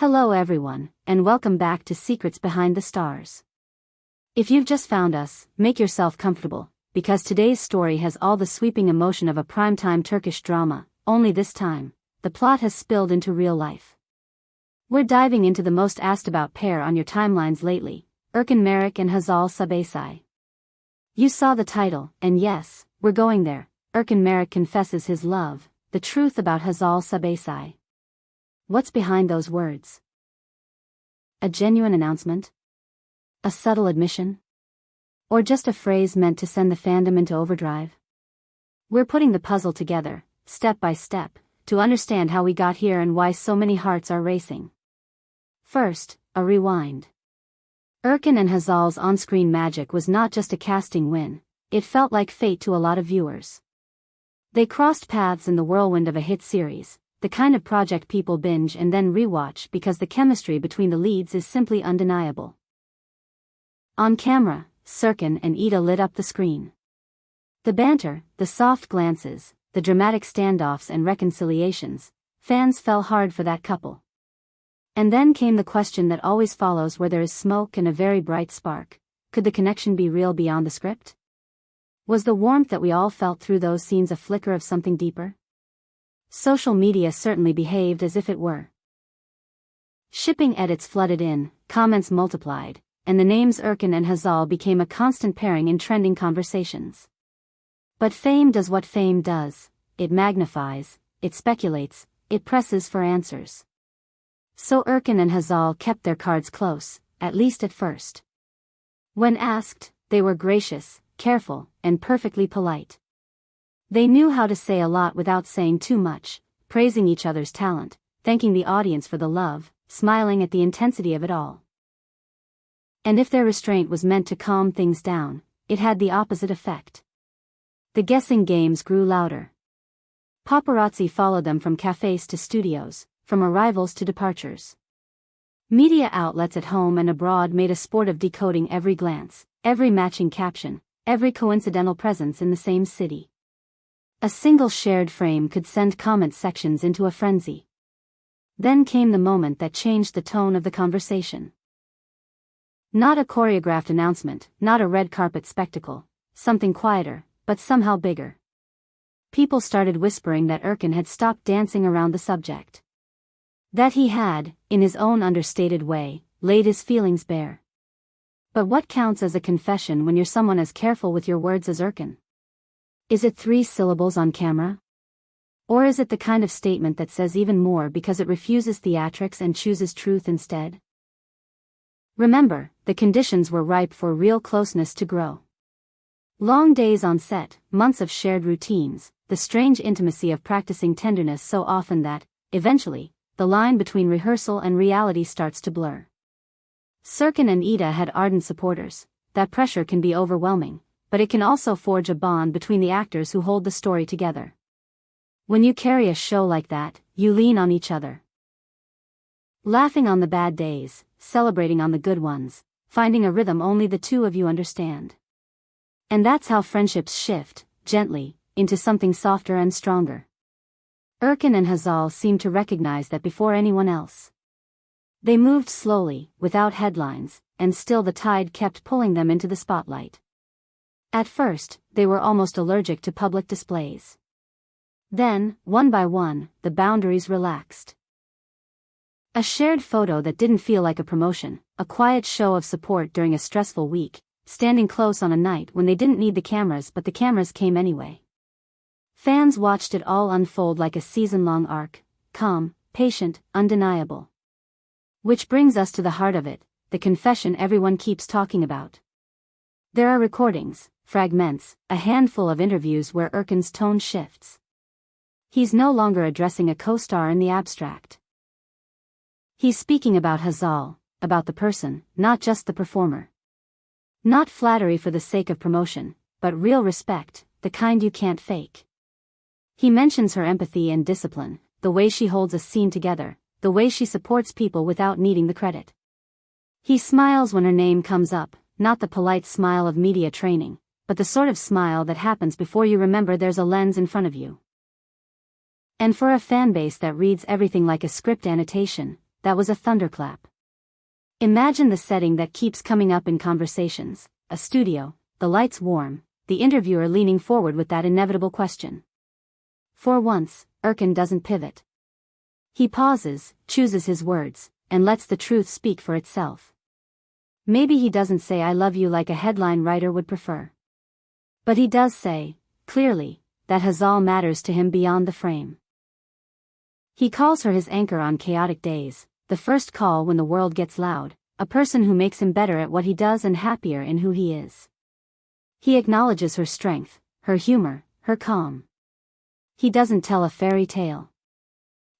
Hello everyone, and welcome back to Secrets Behind the Stars. If you've just found us, make yourself comfortable, because today's story has all the sweeping emotion of a primetime Turkish drama, only this time, the plot has spilled into real life. We're diving into the most asked about pair on your timelines lately, Erkan Meriç and Hazal Subaşı. You saw the title, and yes, we're going there. Erkan Meriç confesses his love, the truth about Hazal Subaşı. What's behind those words? A genuine announcement? A subtle admission? Or just a phrase meant to send the fandom into overdrive? We're putting the puzzle together, step by step, to understand how we got here and why so many hearts are racing. First, a rewind. Erkan and Hazal's on-screen magic was not just a casting win, it felt like fate to a lot of viewers. They crossed paths in the whirlwind of a hit series, the kind of project people binge and then rewatch because the chemistry between the leads is simply undeniable. On camera, Erkan and Ida lit up the screen. The banter, the soft glances, the dramatic standoffs and reconciliations, fans fell hard for that couple. And then came the question that always follows where there is smoke and a very bright spark: could the connection be real beyond the script? Was the warmth that we all felt through those scenes a flicker of something deeper? Social media certainly behaved as if it were. Shipping edits flooded in, comments multiplied, and the names Erkan and Hazal became a constant pairing in trending conversations. But fame does what fame does: it magnifies, it speculates, it presses for answers. So Erkan and Hazal kept their cards close, at least at first. When asked, they were gracious, careful, and perfectly polite. They knew how to say a lot without saying too much, praising each other's talent, thanking the audience for the love, smiling at the intensity of it all. And if their restraint was meant to calm things down, it had the opposite effect. The guessing games grew louder. Paparazzi followed them from cafes to studios, from arrivals to departures. Media outlets at home and abroad made a sport of decoding every glance, every matching caption, every coincidental presence in the same city. A single shared frame could send comment sections into a frenzy. Then came the moment that changed the tone of the conversation. Not a choreographed announcement, not a red carpet spectacle, something quieter, but somehow bigger. People started whispering that Erkan had stopped dancing around the subject. That he had, in his own understated way, laid his feelings bare. But what counts as a confession when you're someone as careful with your words as Erkan? Is it 3 syllables on camera? Or is it the kind of statement that says even more because it refuses theatrics and chooses truth instead? Remember, the conditions were ripe for real closeness to grow. Long days on set, months of shared routines, the strange intimacy of practicing tenderness so often that, eventually, the line between rehearsal and reality starts to blur. Erkan and Ida had ardent supporters. That pressure can be overwhelming, but it can also forge a bond between the actors who hold the story together. When you carry a show like that, you lean on each other. Laughing on the bad days, celebrating on the good ones, finding a rhythm only the two of you understand. And that's how friendships shift, gently, into something softer and stronger. Erkan and Hazal seemed to recognize that before anyone else. They moved slowly, without headlines, and still the tide kept pulling them into the spotlight. At first, they were almost allergic to public displays. Then, one by one, the boundaries relaxed. A shared photo that didn't feel like a promotion, a quiet show of support during a stressful week, standing close on a night when they didn't need the cameras but the cameras came anyway. Fans watched it all unfold like a season-long arc, calm, patient, undeniable. Which brings us to the heart of it, the confession everyone keeps talking about. There are recordings, fragments, a handful of interviews where Erkan's tone shifts. He's no longer addressing a co-star in the abstract. He's speaking about Hazal, about the person, not just the performer. Not flattery for the sake of promotion, but real respect, the kind you can't fake. He mentions her empathy and discipline, the way she holds a scene together, the way she supports people without needing the credit. He smiles when her name comes up, not the polite smile of media training, but the sort of smile that happens before you remember there's a lens in front of you. And for a fanbase that reads everything like a script annotation, that was a thunderclap. Imagine the setting that keeps coming up in conversations: a studio, the lights warm, the interviewer leaning forward with that inevitable question. For once, Erkan doesn't pivot. He pauses, chooses his words, and lets the truth speak for itself. Maybe he doesn't say "I love you" like a headline writer would prefer. But he does say, clearly, that Hazal matters to him beyond the frame. He calls her his anchor on chaotic days, the first call when the world gets loud, a person who makes him better at what he does and happier in who he is. He acknowledges her strength, her humor, her calm. He doesn't tell a fairy tale.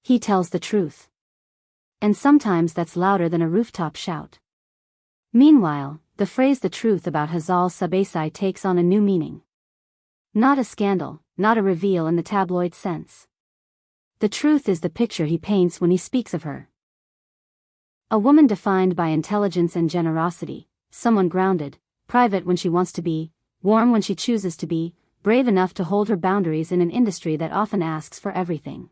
He tells the truth. And sometimes that's louder than a rooftop shout. Meanwhile, the phrase "the truth about Hazal Subaşı" takes on a new meaning. Not a scandal, not a reveal in the tabloid sense. The truth is the picture he paints when he speaks of her. A woman defined by intelligence and generosity, someone grounded, private when she wants to be, warm when she chooses to be, brave enough to hold her boundaries in an industry that often asks for everything.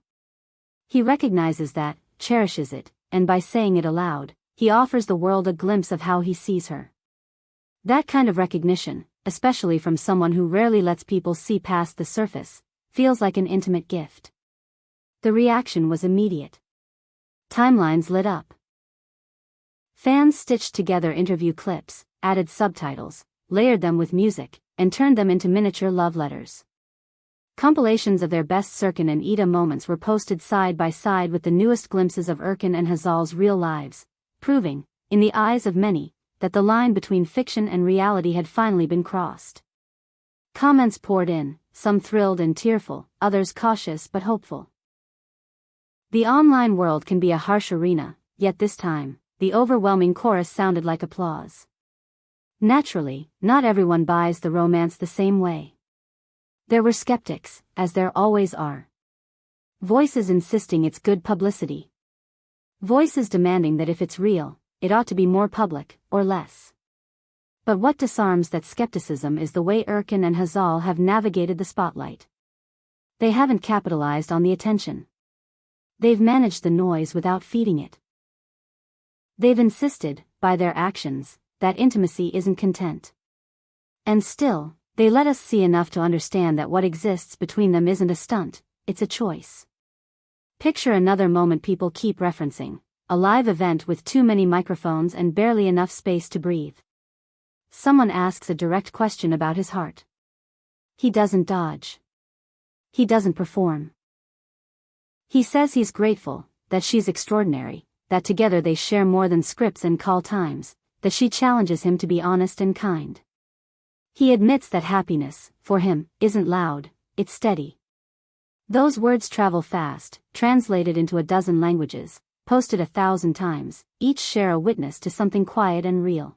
He recognizes that, cherishes it, and by saying it aloud, he offers the world a glimpse of how he sees her. That kind of recognition, especially from someone who rarely lets people see past the surface, feels like an intimate gift. The reaction was immediate. Timelines lit up. Fans stitched together interview clips, added subtitles, layered them with music, and turned them into miniature love letters. Compilations of their best Erkan and Ida moments were posted side by side with the newest glimpses of Erkan and Hazal's real lives, proving, in the eyes of many, that the line between fiction and reality had finally been crossed. Comments poured in, some thrilled and tearful, others cautious but hopeful. The online world can be a harsh arena, yet this time, the overwhelming chorus sounded like applause. Naturally, not everyone buys the romance the same way. There were skeptics, as there always are. Voices insisting it's good publicity. Voices demanding that if it's real, it ought to be more public, or less. But what disarms that skepticism is the way Erkan and Hazal have navigated the spotlight. They haven't capitalized on the attention. They've managed the noise without feeding it. They've insisted, by their actions, that intimacy isn't content. And still, they let us see enough to understand that what exists between them isn't a stunt, it's a choice. Picture another moment people keep referencing: a live event with too many microphones and barely enough space to breathe. Someone asks a direct question about his heart. He doesn't dodge. He doesn't perform. He says he's grateful, that she's extraordinary, that together they share more than scripts and call times, that she challenges him to be honest and kind. He admits that happiness, for him, isn't loud, it's steady. Those words travel fast, translated into a dozen languages, posted 1,000 times, each share a witness to something quiet and real.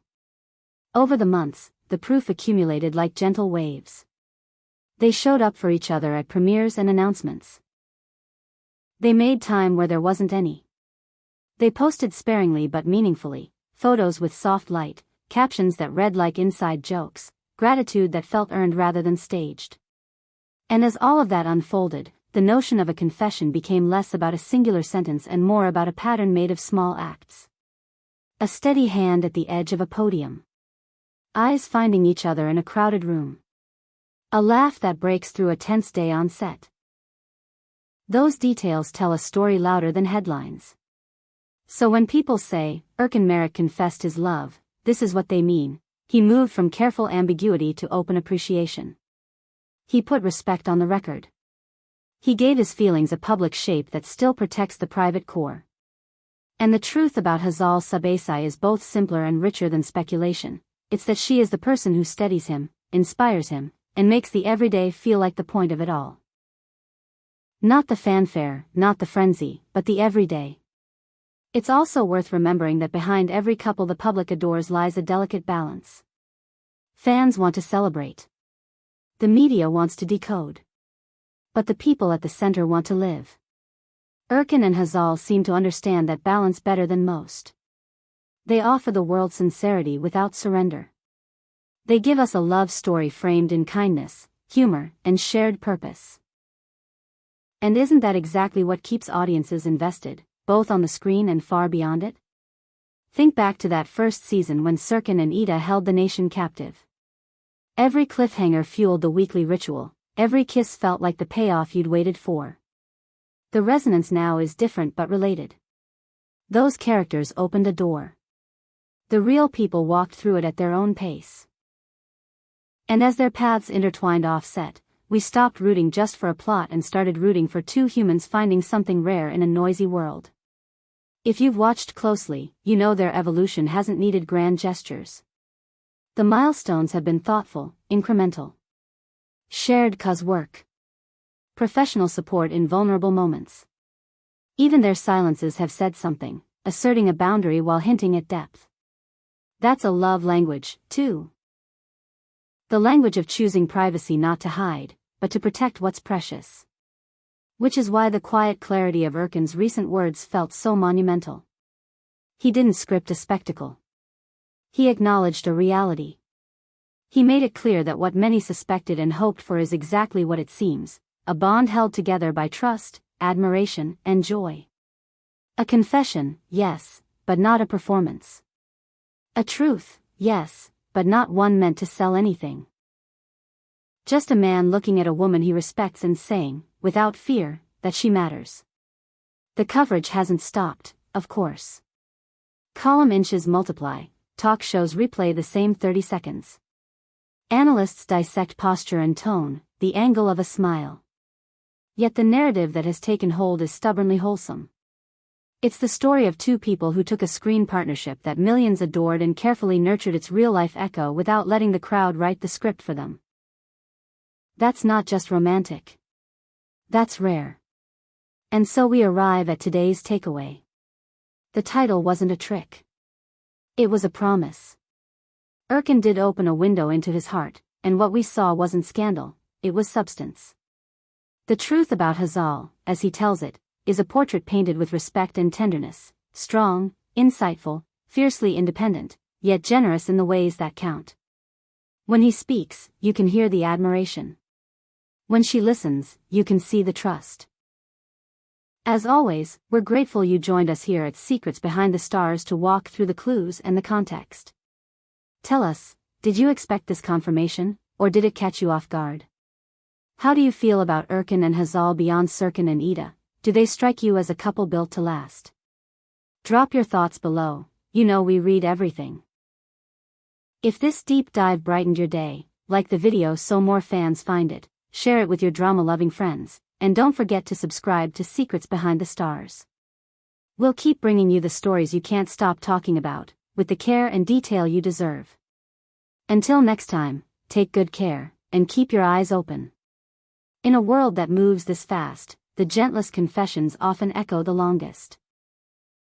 Over the months, the proof accumulated like gentle waves. They showed up for each other at premieres and announcements. They made time where there wasn't any. They posted sparingly but meaningfully, photos with soft light, captions that read like inside jokes, gratitude that felt earned rather than staged. And as all of that unfolded, the notion of a confession became less about a singular sentence and more about a pattern made of small acts. A steady hand at the edge of a podium. Eyes finding each other in a crowded room. A laugh that breaks through a tense day on set. Those details tell a story louder than headlines. So when people say, Erkan Meriç confessed his love, this is what they mean: he moved from careful ambiguity to open appreciation. He put respect on the record. He gave his feelings a public shape that still protects the private core. And the truth about Hazal Subaşı is both simpler and richer than speculation. It's that she is the person who steadies him, inspires him, and makes the everyday feel like the point of it all. Not the fanfare, not the frenzy, but the everyday. It's also worth remembering that behind every couple the public adores lies a delicate balance. Fans want to celebrate. The media wants to decode. But the people at the center want to live. Erkan and Hazal seem to understand that balance better than most. They offer the world sincerity without surrender. They give us a love story framed in kindness, humor, and shared purpose. And isn't that exactly what keeps audiences invested? both on the screen and far beyond it? Think back to that first season when Erkan and Ida held the nation captive. Every cliffhanger fueled the weekly ritual, every kiss felt like the payoff you'd waited for. The resonance now is different but related. Those characters opened a door. The real people walked through it at their own pace. And as their paths intertwined offset, we stopped rooting just for a plot and started rooting for two humans finding something rare in a noisy world. If you've watched closely, you know their evolution hasn't needed grand gestures. The milestones have been thoughtful, incremental. Shared cause work. Professional support in vulnerable moments. Even their silences have said something, asserting a boundary while hinting at depth. That's a love language, too. The language of choosing privacy not to hide, but to protect what's precious. Which is why the quiet clarity of Erkan's recent words felt so monumental. He didn't script a spectacle. He acknowledged a reality. He made it clear that what many suspected and hoped for is exactly what it seems, a bond held together by trust, admiration, and joy. A confession, yes, but not a performance. A truth, yes, but not one meant to sell anything. Just a man looking at a woman he respects and saying, without fear, that she matters. The coverage hasn't stopped, of course. Column inches multiply, talk shows replay the same 30 seconds. Analysts dissect posture and tone, the angle of a smile. Yet the narrative that has taken hold is stubbornly wholesome. It's the story of two people who took a screen partnership that millions adored and carefully nurtured its real-life echo without letting the crowd write the script for them. That's not just romantic. That's rare. And so we arrive at today's takeaway. The title wasn't a trick. It was a promise. Erkan did open a window into his heart, and what we saw wasn't scandal, it was substance. The truth about Hazal, as he tells it, is a portrait painted with respect and tenderness, strong, insightful, fiercely independent, yet generous in the ways that count. When he speaks, you can hear the admiration. When she listens, you can see the trust. As always, we're grateful you joined us here at Secrets Behind the Stars to walk through the clues and the context. Tell us, did you expect this confirmation, or did it catch you off guard? How do you feel about Erkan and Hazal beyond Erkan and Ida? Do they strike you as a couple built to last? Drop your thoughts below, you know we read everything. If this deep dive brightened your day, like the video so more fans find it, share it with your drama-loving friends, and don't forget to subscribe to Secrets Behind the Stars. We'll keep bringing you the stories you can't stop talking about, with the care and detail you deserve. Until next time, take good care, and keep your eyes open. In a world that moves this fast, the gentlest confessions often echo the longest.